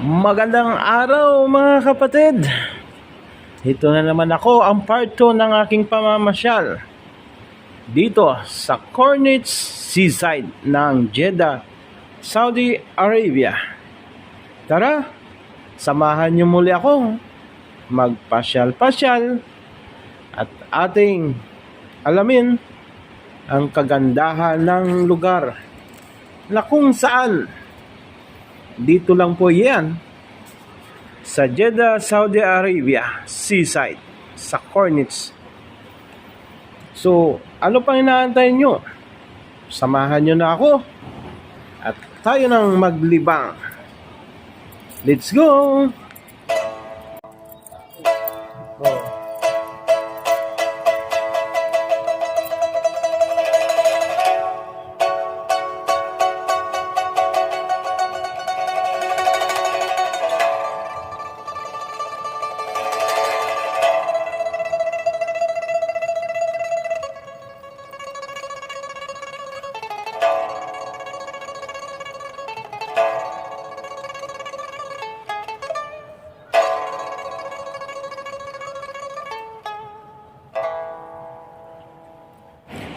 Magandang araw mga kapatid. Ito na naman ako, ang part 2 ng aking pamamasyal dito sa Corniche Seaside ng Jeddah, Saudi Arabia. Tara, samahan niyo muli ako magpasyal-pasyal at ating alamin ang kagandahan ng lugar na kung saan dito lang po yan sa Jeddah, Saudi Arabia, Seaside, sa Corniche. So, ano pang inaantay nyo? Samahan nyo na ako at tayo nang maglibang. Let's go!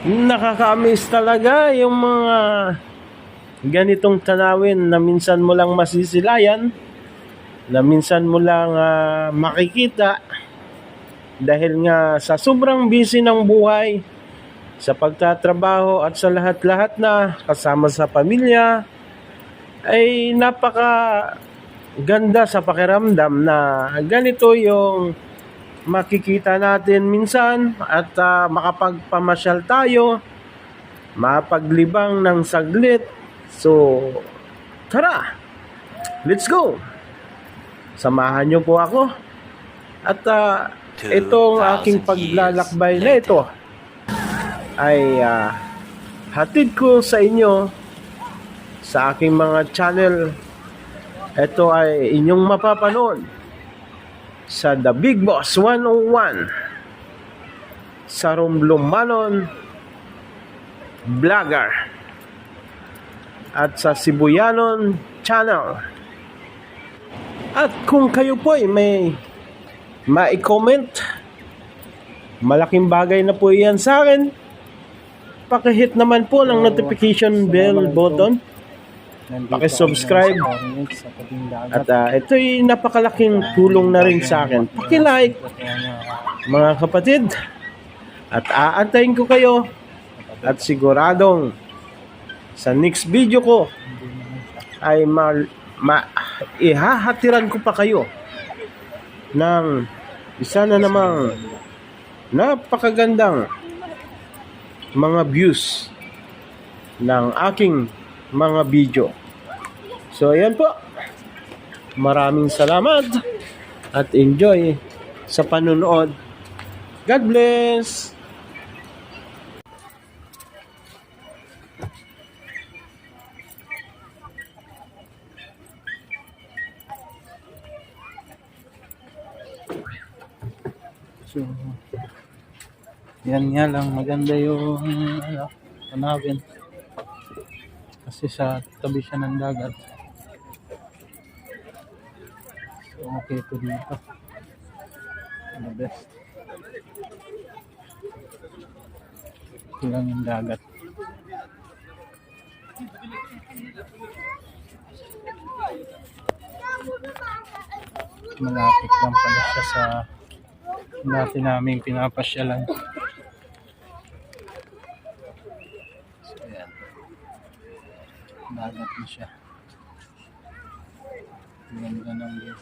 Nakaka-amaze talaga yung mga ganitong tanawin na minsan mo lang masisilayan, na minsan mo lang makikita dahil nga sa sobrang busy ng buhay, sa pagtatrabaho at sa lahat-lahat na kasama sa pamilya, ay napaka ganda sa pakiramdam na ganito yung makikita natin minsan at makapagpamasyal tayo, mapaglibang ng saglit. So, tara! Let's go! Samahan niyo po ako. At itong aking paglalakbay na ito ay hatid ko sa inyo sa aking mga channel. Ito ay inyong mapapanood sa The Big Boss 101, sa Romblon Vlogger, at sa Sibuyanon Channel. At kung kayo po ay may ma-comment, malaking bagay na po yan sa akin. Pakihit naman po ng notification bell button, paki-subscribe, at ito'y napakalaking tulong na rin sa akin. Paki-like, mga kapatid, at aantayin ko kayo, at siguradong sa next video ko ay ihahatiran ko pa kayo ng isa na namang napakagandang mga views ng aking mga video. So ayan po, maraming salamat at enjoy sa panunood. God bless. So, yan nga lang, maganda yung tanawin kasi sa tabi siya ng dagat. So, okay po dito. The best. Ito lang yung dagat. Malapit lang pala siya sa dati naming pinapasyalan. So, ayan. Dagat na siya. Ganda ng view.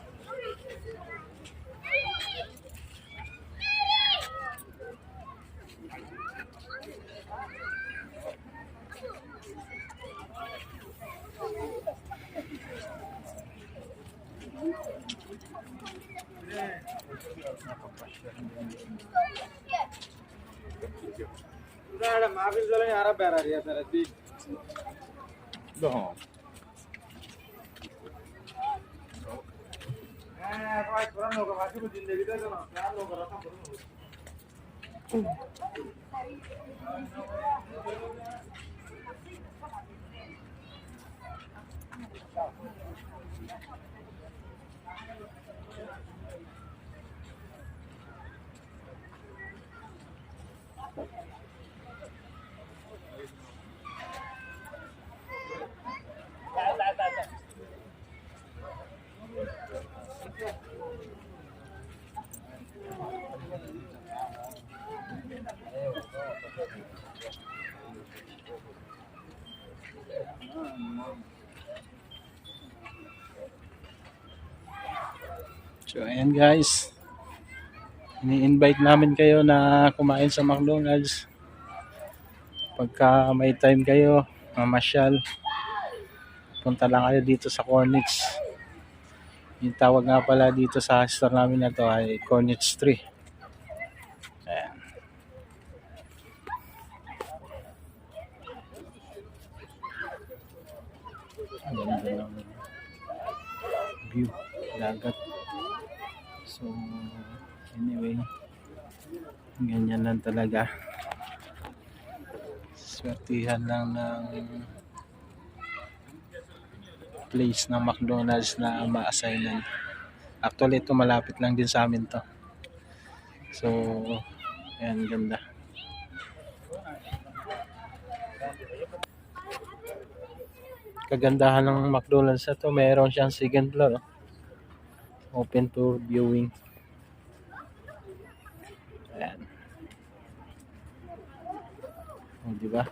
So ayan guys, ini-invite namin kayo na kumain sa McDonald's. Pagka may time kayo, mamasyal, punta lang kayo dito sa Cornets. Yung tawag nga pala dito sa store namin na to ay Cornets 3. Ayan. Ang ganda ng view, dagat. So, anyway, ganyan lang talaga. Swertihan lang ng place ng McDonald's na ma-assignan. Actually, ito malapit lang din sa amin to. So, ayan, ganda. Kagandahan ng McDonald's na to, mayroon siyang second floor. Open to viewing. Ayan. O, diba?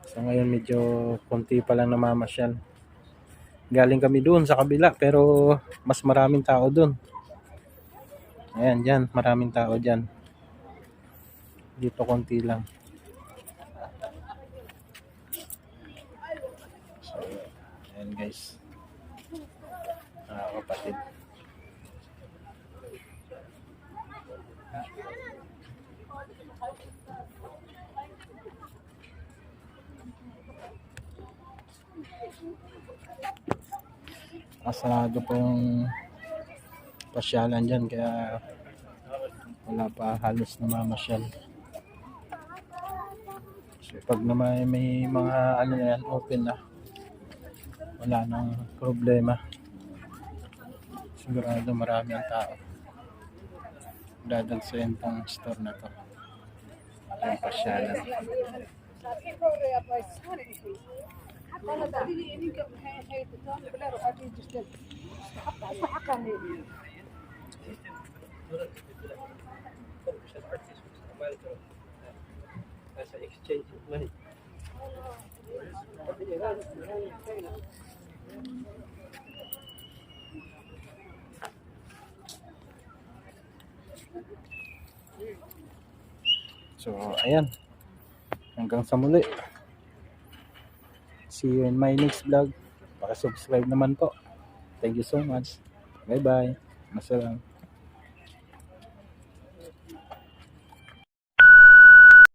So, ngayon medyo konti pa lang namamasyal. Galing kami doon sa kabila, pero mas maraming tao doon. Ayan, dyan. Maraming tao dyan. Dito konti lang. So, ayan guys. Kapatid. Asarado po yung pasyalan dyan, kaya wala pa halos namamasyal. So pag naman may mga ano na yan, open na, wala nang problema. Sigurado marami ang tao dadagsayan tong store na to, yung pasyalan. So ayan, hanggang sa muli. See you in my next vlog. Paka-subscribe naman po. Thank you so much. Bye bye. Masalam.